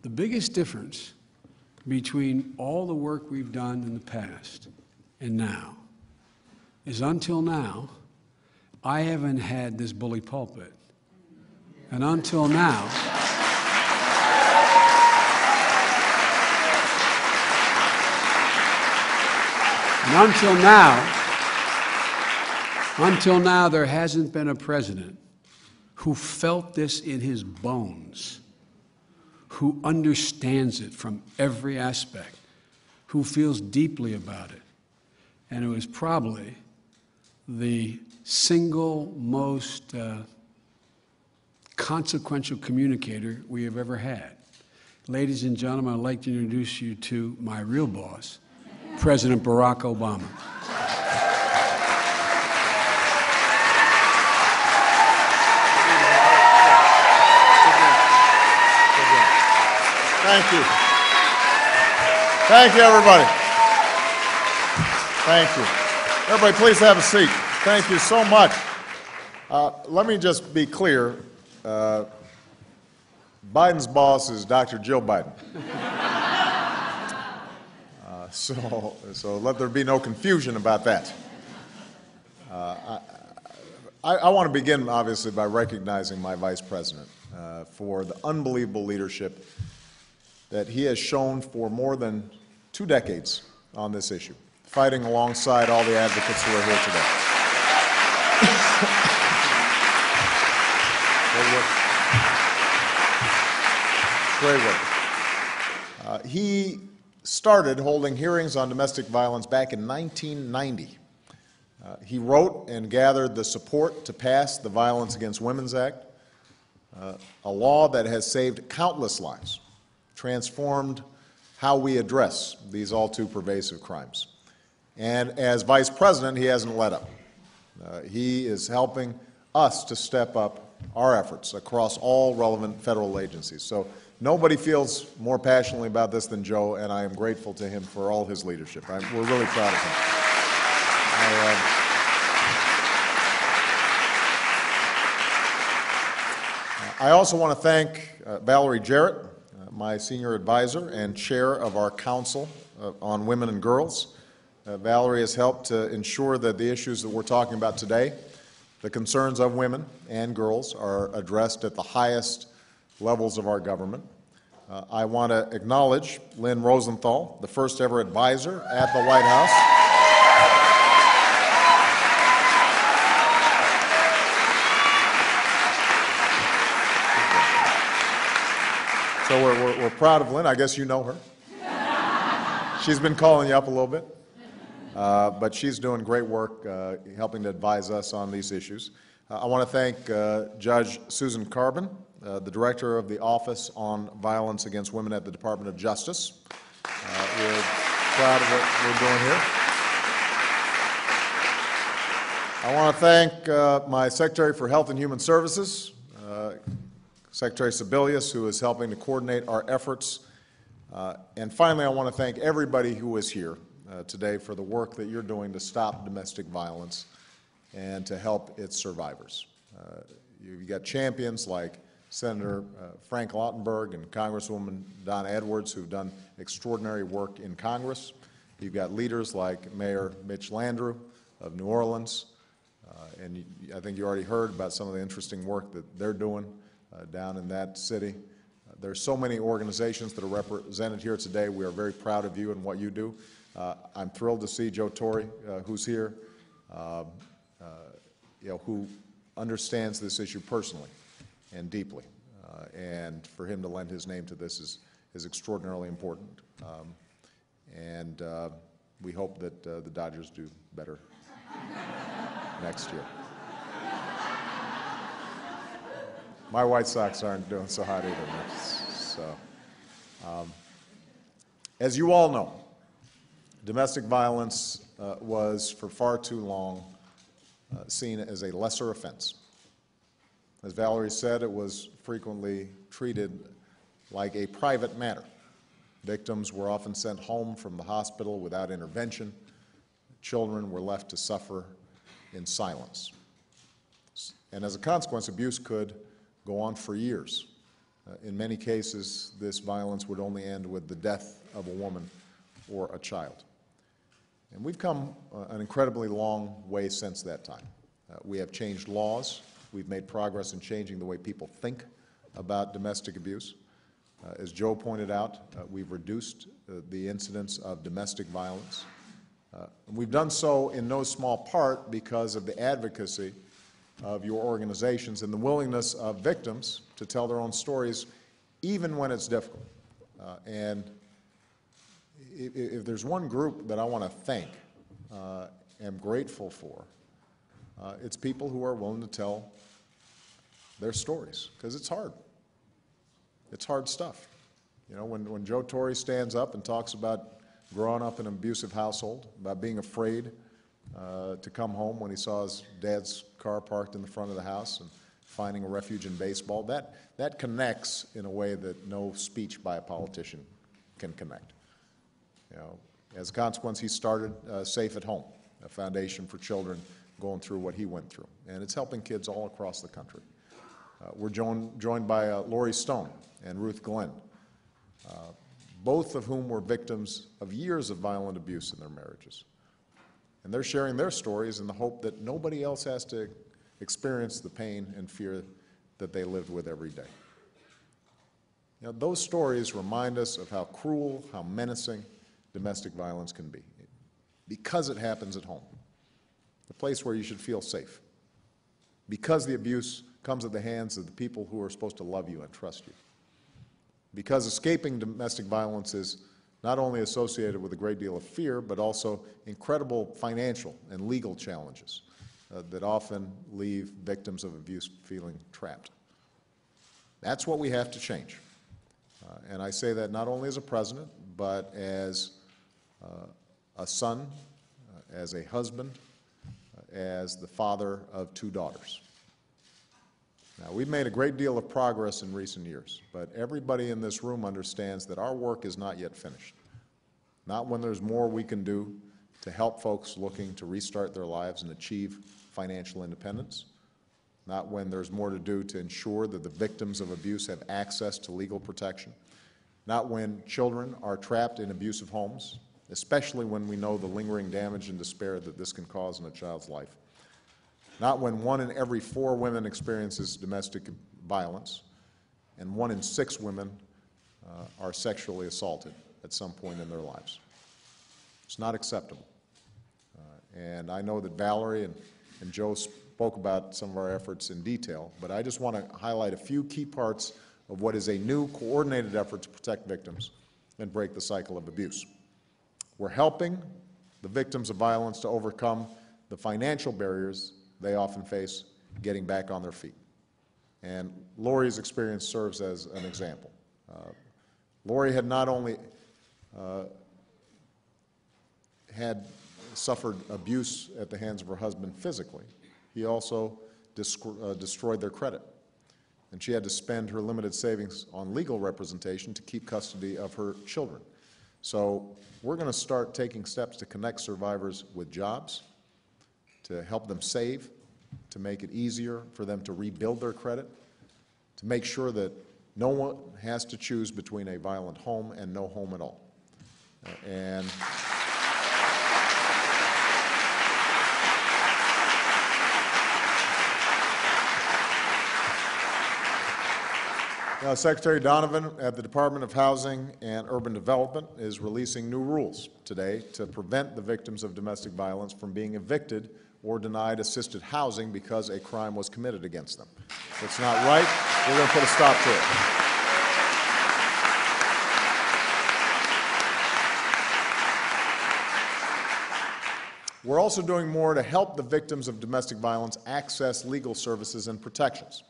The biggest difference between all the work we've done in the past and now is until now, I haven't had this bully pulpit. And until now, until now, there hasn't been a president who felt this in his bones, who understands it from every aspect, who feels deeply about it. And it was probably the single most consequential communicator we have ever had. Ladies and gentlemen, I'd like to introduce you to my real boss, President Barack Obama. Thank you. Thank you, everybody. Thank you. Everybody, please have a seat. Thank you so much. Let me just be clear. Biden's boss is Dr. Jill Biden. So let there be no confusion about that. I want to begin, obviously, by recognizing my vice president for the unbelievable leadership that he has shown for more than 2 decades on this issue, fighting alongside all the advocates who are here today. Great work. He started holding hearings on domestic violence back in 1990. He wrote and gathered the support to pass the Violence Against Women's Act, a law that has saved countless lives, transformed how we address these all too pervasive crimes. And as vice president, he hasn't let up. He is helping us to step up our efforts across all relevant federal agencies. So nobody feels more passionately about this than Joe, and I am grateful to him for all his leadership. We're really proud of him. I also want to thank Valerie Jarrett, my senior advisor and chair of our Council on Women and Girls. Valerie has helped to ensure that the issues that we're talking about today, the concerns of women and girls, are addressed at the highest levels of our government. I want to acknowledge Lynn Rosenthal, the first ever advisor at the White House. So we're proud of Lynn. I guess you know her. She's been calling you up a little bit. But she's doing great work helping to advise us on these issues. I want to thank Judge Susan Carbon, the Director of the Office on Violence Against Women at the Department of Justice. We're proud of what we're doing here. I want to thank my Secretary for Health and Human Services, Secretary Sebelius, who is helping to coordinate our efforts. And finally, I want to thank everybody who is here today for the work that you're doing to stop domestic violence and to help its survivors. You've got champions like Senator Frank Lautenberg and Congresswoman Donna Edwards, who've done extraordinary work in Congress. You've got leaders like Mayor Mitch Landrieu of New Orleans, and I think you already heard about some of the interesting work that they're doing down in that city. There's so many organizations that are represented here today. We are very proud of you and what you do. I'm thrilled to see Joe Torre, who's here, who understands this issue personally and deeply. And for him to lend his name to this is extraordinarily important. And we hope that the Dodgers do better next year. My White Sox aren't doing so hot either. So, as you all know, domestic violence was for far too long seen as a lesser offense. As Valerie said, it was frequently treated like a private matter. Victims were often sent home from the hospital without intervention. Children were left to suffer in silence. And as a consequence, abuse could go on for years In many cases, this violence would only end with the death of a woman or a child. And we've come an incredibly long way since that time. We have changed laws. We've made progress in changing the way people think about domestic abuse. As Joe pointed out, we've reduced the incidence of domestic violence. And we've done so in no small part because of the advocacy of your organizations and the willingness of victims to tell their own stories, even when it's difficult. And if there's one group that I want to thank, am grateful for, it's people who are willing to tell their stories, because it's hard. It's hard stuff. You know, when Joe Torre stands up and talks about growing up in an abusive household, about being afraid to come home when he saw his dad's car parked in the front of the house and finding a refuge in baseball, that connects in a way that no speech by a politician can connect. You know, as a consequence, he started Safe at Home, a foundation for children going through what he went through, and it's helping kids all across the country. We're joined by Lori Stone and Ruth Glenn, both of whom were victims of years of violent abuse in their marriages. And they're sharing their stories in the hope that nobody else has to experience the pain and fear that they lived with every day. You know, those stories remind us of how cruel, how menacing domestic violence can be, because it happens at home, the place where you should feel safe, because the abuse comes at the hands of the people who are supposed to love you and trust you, because escaping domestic violence is not only associated with a great deal of fear, but also incredible financial and legal challenges that often leave victims of abuse feeling trapped. That's what we have to change. And I say that not only as a president, but as a son, as a husband, as the father of 2 daughters. Now, we've made a great deal of progress in recent years, but everybody in this room understands that our work is not yet finished. Not when there's more we can do to help folks looking to restart their lives and achieve financial independence. Not when there's more to do to ensure that the victims of abuse have access to legal protection. Not when children are trapped in abusive homes, especially when we know the lingering damage and despair that this can cause in a child's life. Not when 1 in every 4 women experiences domestic violence, and 1 in 6 women are sexually assaulted at some point in their lives. It's not acceptable. And I know that Valerie and Joe spoke about some of our efforts in detail, but I just want to highlight a few key parts of what is a new coordinated effort to protect victims and break the cycle of abuse. We're helping the victims of violence to overcome the financial barriers they often face getting back on their feet. And Lori's experience serves as an example. Lori had not only had suffered abuse at the hands of her husband physically, he also destroyed their credit. And she had to spend her limited savings on legal representation to keep custody of her children. So we're going to start taking steps to connect survivors with jobs, to help them save, to make it easier for them to rebuild their credit, to make sure that no one has to choose between a violent home and no home at all. And Secretary Donovan at the Department of Housing and Urban Development is releasing new rules today to prevent the victims of domestic violence from being evicted or denied assisted housing because a crime was committed against them. It's not right. We're going to put a stop to it. We're also doing more to help the victims of domestic violence access legal services and protections.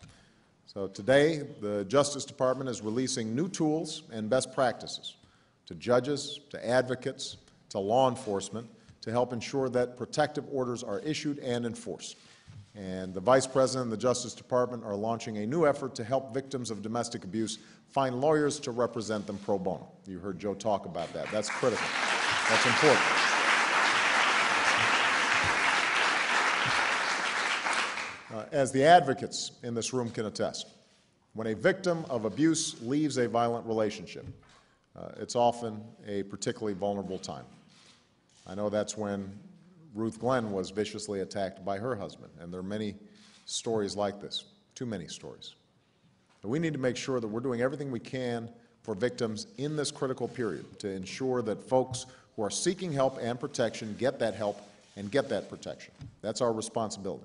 So today, the Justice Department is releasing new tools and best practices to judges, to advocates, to law enforcement to help ensure that protective orders are issued and enforced. And the Vice President and the Justice Department are launching a new effort to help victims of domestic abuse find lawyers to represent them pro bono. You heard Joe talk about that. That's critical. That's important. As the advocates in this room can attest, When a victim of abuse leaves a violent relationship, it's often a particularly vulnerable time. I know that's when Ruth Glenn was viciously attacked by her husband, and there are many stories like this, too many stories. But we need to make sure that we're doing everything we can for victims in this critical period to ensure that folks who are seeking help and protection get that help and get that protection. That's our responsibility.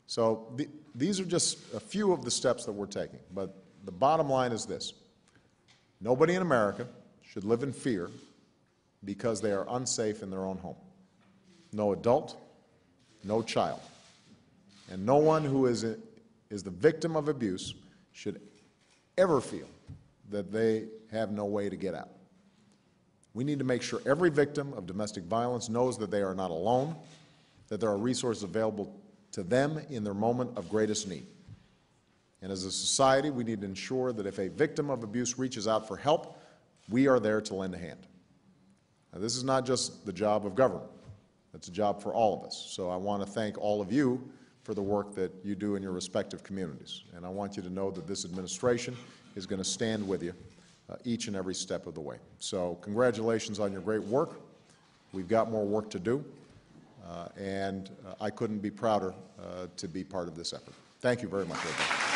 So these are just a few of the steps that we're taking, but the bottom line is this. Nobody in America should live in fear because they are unsafe in their own home. No adult, no child. And no one who is the victim of abuse should ever feel that they have no way to get out. We need to make sure every victim of domestic violence knows that they are not alone, that there are resources available to them in their moment of greatest need. And as a society, we need to ensure that if a victim of abuse reaches out for help, we are there to lend a hand. Now, this is not just the job of government. It's a job for all of us. So I want to thank all of you for the work that you do in your respective communities. And I want you to know that this administration is going to stand with you each and every step of the way. So congratulations on your great work. We've got more work to do, and I couldn't be prouder to be part of this effort. Thank you very much, everybody.